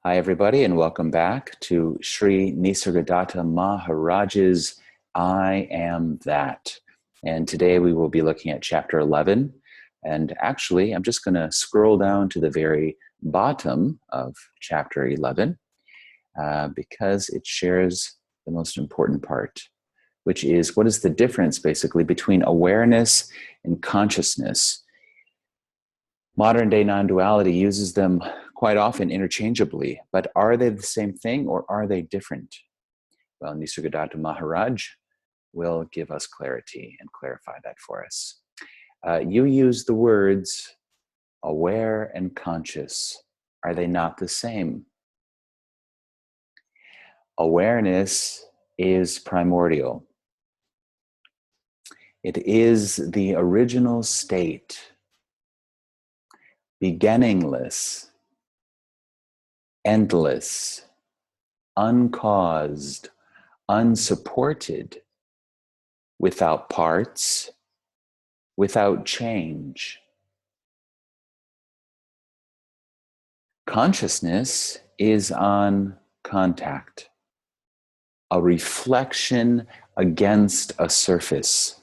Hi, everybody, and welcome back to Sri Nisargadatta Maharaj's I Am That. And today we will be looking at chapter 11. And actually, I'm just going to scroll down to the very bottom of chapter 11 because it shares the most important part, which is what is the difference, basically, between awareness and consciousness. Modern-day non-duality uses them quite often interchangeably, but are they the same thing or are they different? Well, Nisargadatta Maharaj will give us clarity and clarify that for us. You use the words aware and conscious. Are they not the same? Awareness is primordial. It is the original state, beginningless, endless, uncaused, unsupported, without parts, without change. Consciousness is on contact, a reflection against a surface,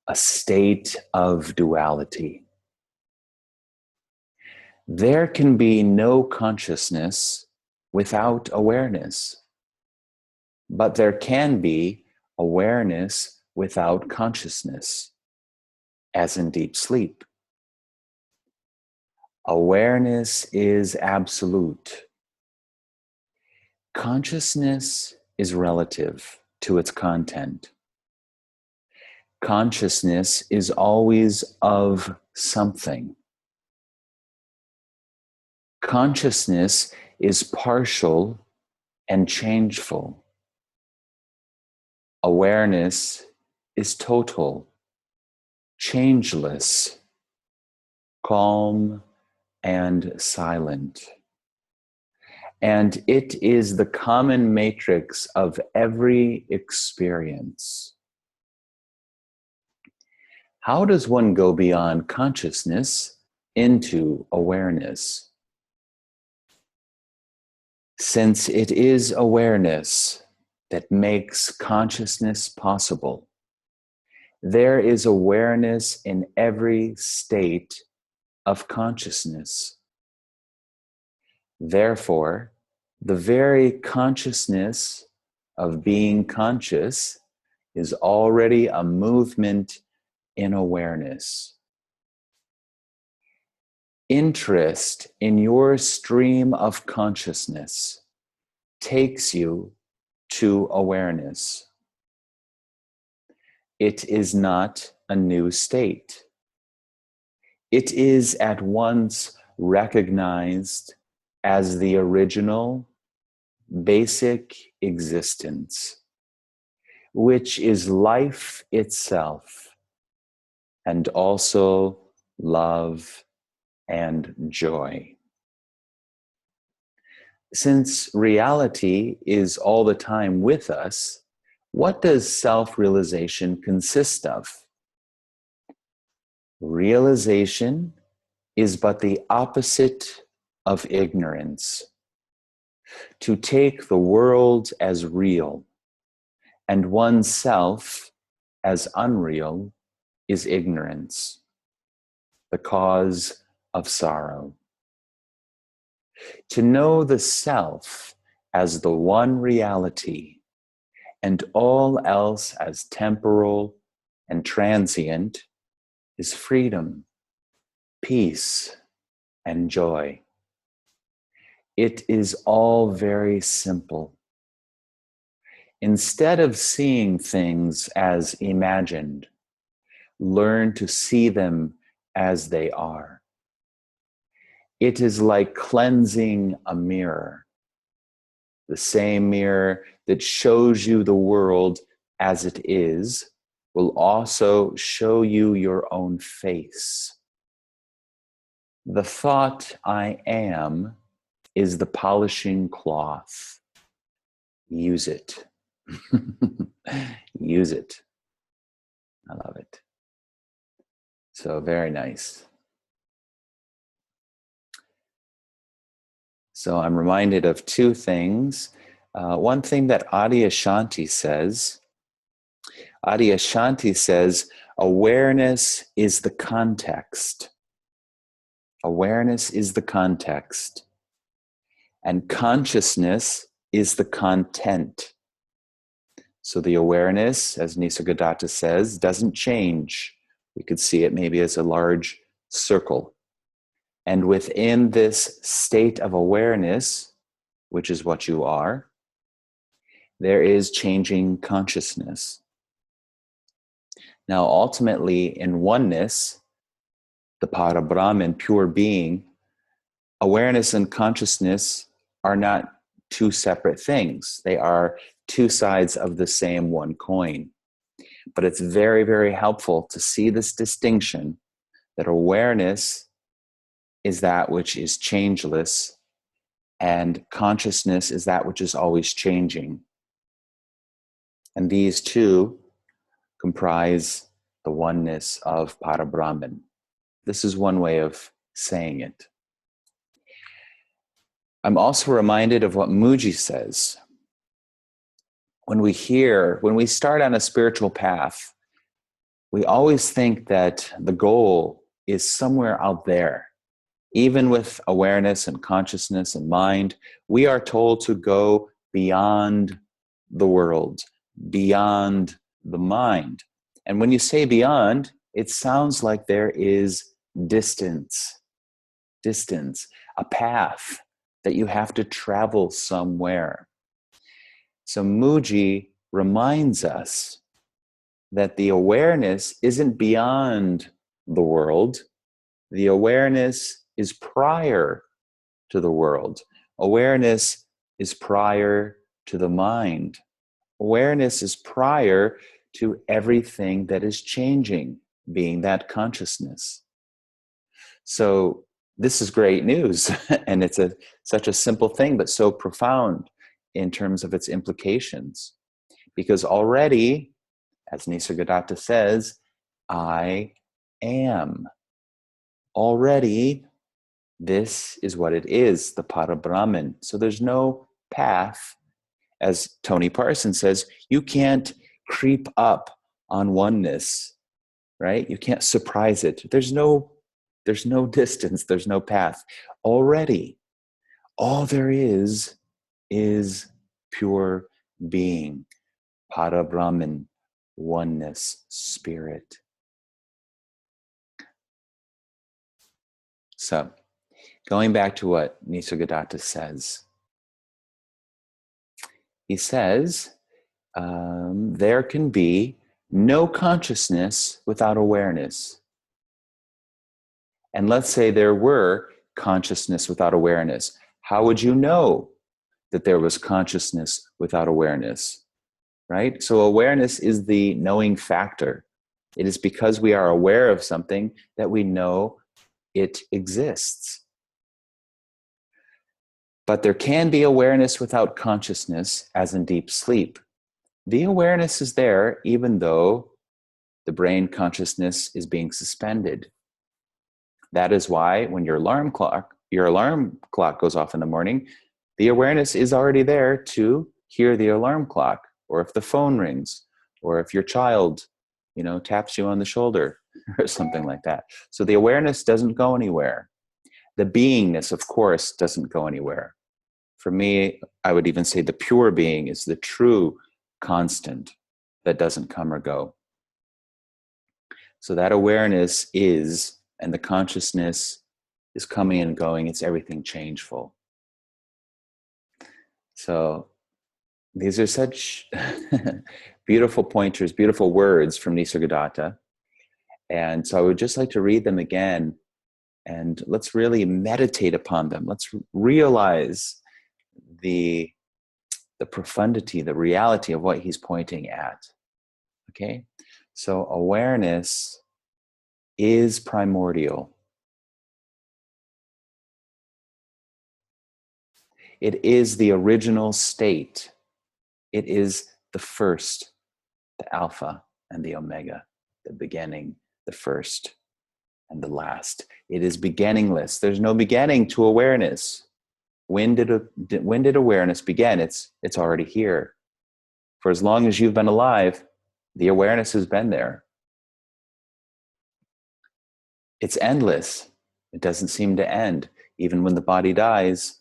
a state of duality. There can be no consciousness without awareness, but there can be awareness without consciousness, as in deep sleep. Awareness is absolute. Consciousness is relative to its content. Consciousness is always of something. Consciousness is partial and changeful. Awareness is total, changeless, calm, and silent. And it is the common matrix of every experience. How does one go beyond consciousness into awareness? Since it is awareness that makes consciousness possible, there is awareness in every state of consciousness. Therefore, the very consciousness of being conscious is already a movement in awareness. Interest in your stream of consciousness takes you to awareness. It is not a new state. It is at once recognized as the original, basic existence, which is life itself, and also love and joy. Since reality is all the time with us, what does self-realization consist of? Realization is but the opposite of ignorance. To take the world as real and oneself as unreal is ignorance, the cause of sorrow. To know the self as the one reality and all else as temporal and transient is freedom, peace, and joy. It is all very simple. Instead of seeing things as imagined, learn to see them as they are. It is like cleansing a mirror. The same mirror that shows you the world as it is will also show you your own face. The thought I am is the polishing cloth. Use it. Use it. I love it. So very nice. So I'm reminded of two things. One thing that Adyashanti says, awareness is the context. Awareness is the context. And consciousness is the content. So the awareness, as Nisargadatta says, doesn't change. We could see it maybe as a large circle. And within this state of awareness, which is what you are, there is changing consciousness. Now, ultimately, in oneness, the Parabrahman, pure being, awareness and consciousness are not two separate things. They are two sides of the same one coin. But it's very, very helpful to see this distinction that awareness is that which is changeless and consciousness is that which is always changing. And these two comprise the oneness of Parabrahman. This is one way of saying it. I'm also reminded of what Muji says. When we start on a spiritual path, we always think that the goal is somewhere out there. Even with awareness and consciousness and mind, we are told to go beyond the world, beyond the mind. And when you say beyond, it sounds like there is distance, a path that you have to travel somewhere. So Muji reminds us that the awareness isn't beyond the world. The awareness is prior to the world. Awareness is prior to the mind. Awareness is prior to everything that is changing, being that consciousness. So this is great news, and it's such a simple thing, but so profound in terms of its implications. Because already, as Nisargadatta says, I am. Already, this is what it is, the Parabrahman. So there's no path. As Tony Parsons says, you can't creep up on oneness, right? You can't surprise it. There's no distance, there's no path. Already, all there is pure being, Parabrahman, oneness, spirit. So, going back to what Nisargadatta says, he says, there can be no consciousness without awareness. And let's say there were consciousness without awareness. How would you know that there was consciousness without awareness? Right? So awareness is the knowing factor. It is because we are aware of something that we know it exists. But there can be awareness without consciousness, as in deep sleep. The awareness is there even though the brain consciousness is being suspended. That is why when your alarm clock goes off in the morning, the awareness is already there to hear the alarm clock, or if the phone rings, or if your child, taps you on the shoulder or something like that. So the awareness doesn't go anywhere. The beingness, of course, doesn't go anywhere. For me, I would even say the pure being is the true constant that doesn't come or go. So that awareness is, and the consciousness is coming and going. It's everything changeful. So these are such beautiful pointers, beautiful words from Nisargadatta. And so I would just like to read them again, and let's really meditate upon them. Let's realize the profundity, the reality of what he's pointing at. Okay? So awareness is primordial. It is the original state. It is the first, the Alpha and the Omega, the beginning, the first and the last. It is beginningless. There's no beginning to awareness. When did awareness begin? It's already here. For as long as you've been alive, the awareness has been there. It's endless. It doesn't seem to end. Even when the body dies,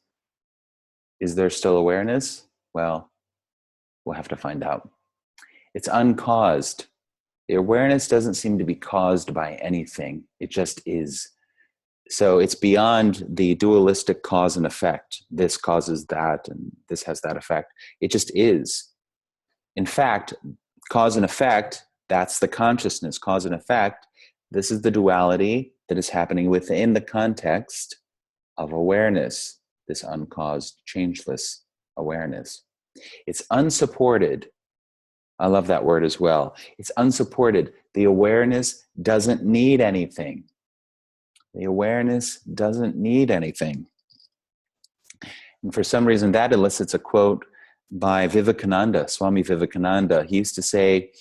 is there still awareness? Well, we'll have to find out. It's uncaused. The awareness doesn't seem to be caused by anything. It just is. So it's beyond the dualistic cause and effect. This causes that, and this has that effect. It just is. In fact, cause and effect, that's the consciousness. Cause and effect, this is the duality that is happening within the context of awareness, this uncaused, changeless awareness. It's unsupported. I love that word as well. It's unsupported. The awareness doesn't need anything. The awareness doesn't need anything. And for some reason, that elicits a quote by Vivekananda, Swami Vivekananda. He used to say,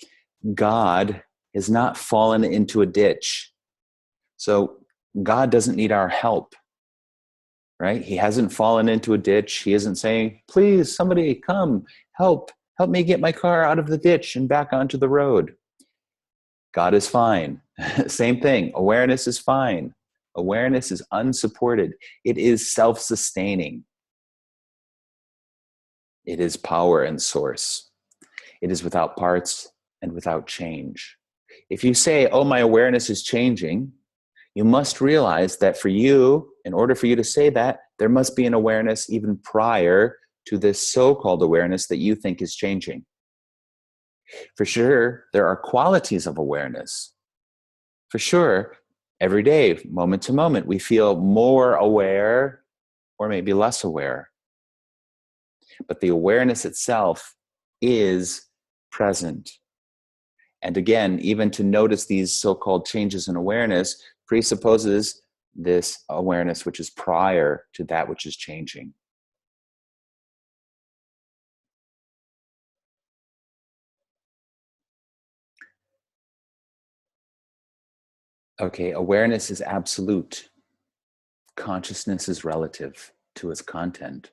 God has not fallen into a ditch. So God doesn't need our help, right? He hasn't fallen into a ditch. He isn't saying, please, somebody come, help me get my car out of the ditch and back onto the road. God is fine. Same thing. Awareness is fine. Awareness is unsupported. It is self-sustaining. It is power and source. It is without parts and without change. If you say, oh, my awareness is changing, you must realize that for you, in order for you to say that, there must be an awareness even prior to this so-called awareness that you think is changing. For sure, there are qualities of awareness. For sure, every day, moment to moment, we feel more aware or maybe less aware. But the awareness itself is present. And again, even to notice these so-called changes in awareness presupposes this awareness which is prior to that which is changing. Okay, awareness is absolute. Consciousness is relative to its content.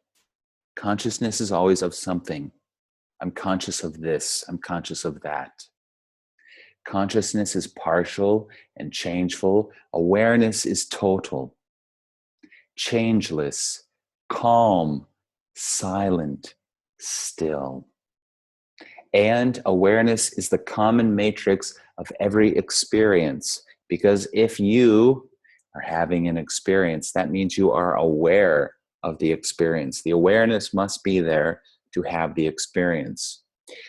Consciousness is always of something. I'm conscious of this. I'm conscious of that. Consciousness is partial and changeful. Awareness is total, changeless, calm, silent, still. And awareness is the common matrix of every experience. Because if you are having an experience, that means you are aware of the experience. The awareness must be there to have the experience.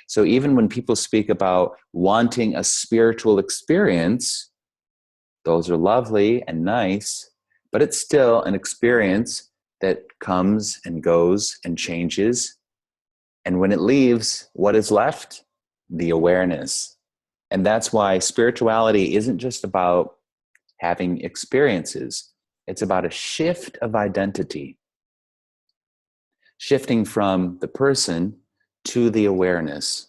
So even when people speak about wanting a spiritual experience, those are lovely and nice, but it's still an experience that comes and goes and changes. And when it leaves, what is left? The awareness. And that's why spirituality isn't just about having experiences. It's about a shift of identity, shifting from the person to the awareness.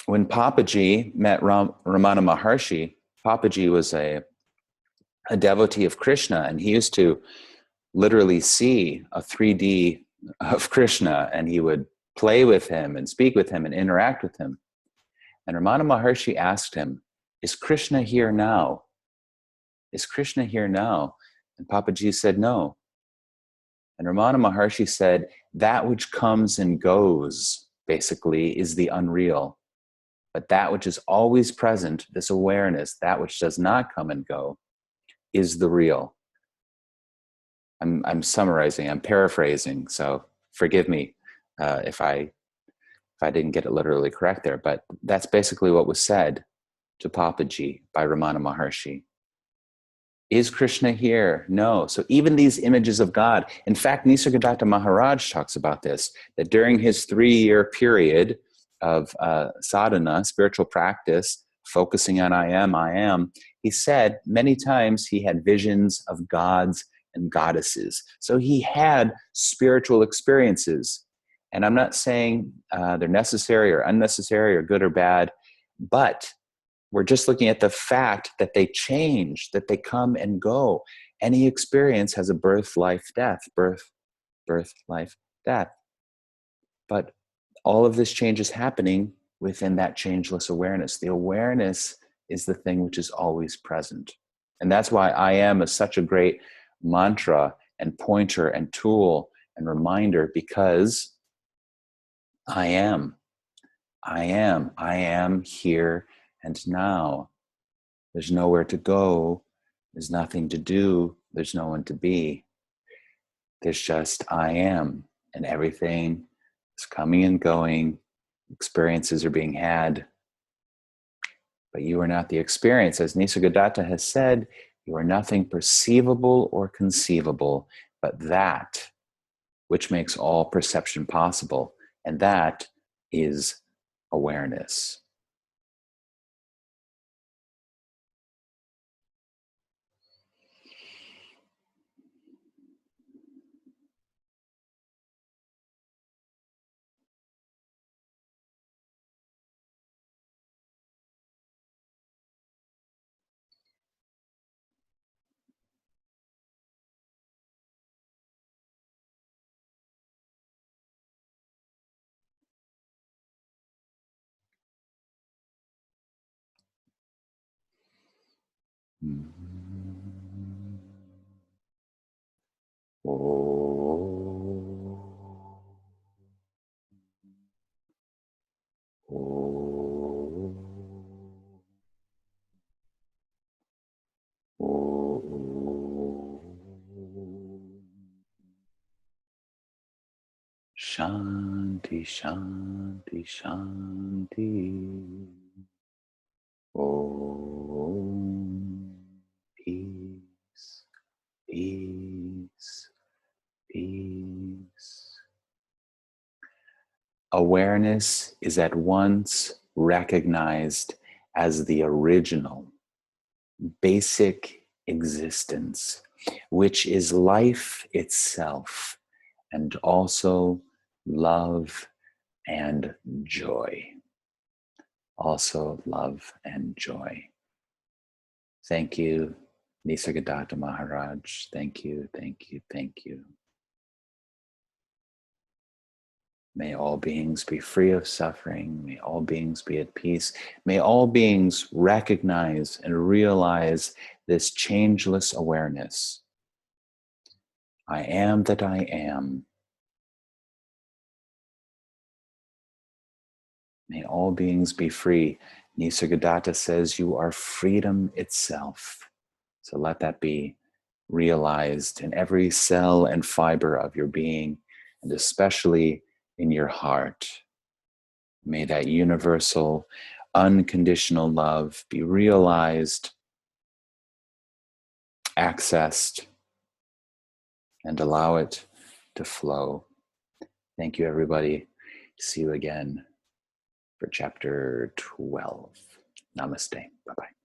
When Papaji met Ramana Maharshi, Papaji was a devotee of Krishna, and he used to literally see a 3D of Krishna, and he would play with him and speak with him and interact with him. And Ramana Maharshi asked him, is Krishna here now? Is Krishna here now? And Papaji said, no. And Ramana Maharshi said, that which comes and goes, basically, is the unreal. But that which is always present, this awareness, that which does not come and go, is the real. I'm summarizing, I'm paraphrasing, so forgive me if I didn't get it literally correct there, but that's basically what was said to Papaji by Ramana Maharshi. Is Krishna here? No. So even these images of God, in fact, Nisargadatta Maharaj talks about this, that during his 3-year period of sadhana, spiritual practice, focusing on I am, he said many times he had visions of gods and goddesses. So he had spiritual experiences. And I'm not saying they're necessary or unnecessary or good or bad, but we're just looking at the fact that they change, that they come and go. Any experience has a birth, life, death, birth, life, death. But all of this change is happening within that changeless awareness. The awareness is the thing which is always present. And that's why I am is such a great mantra and pointer and tool and reminder, because I am here and now. There's nowhere to go. There's nothing to do. There's no one to be. There's just I am, and everything is coming and going. Experiences are being had. But you are not the experience. As Nisargadatta has said, you are nothing perceivable or conceivable, but that which makes all perception possible. And that is awareness. Shanti, Shanti, Shanti. Om. Peace, peace, peace. Awareness is at once recognized as the original, basic existence, which is life itself, and also love and joy. Also love and joy. Thank you, Nisargadatta Maharaj. Thank you, thank you, thank you. May all beings be free of suffering. May all beings be at peace. May all beings recognize and realize this changeless awareness. I am that I am. May all beings be free. Nisargadatta says you are freedom itself. So let that be realized in every cell and fiber of your being, and especially in your heart. May that universal, unconditional love be realized, accessed, and allow it to flow. Thank you, everybody. See you again for chapter 12. Namaste. Bye-bye.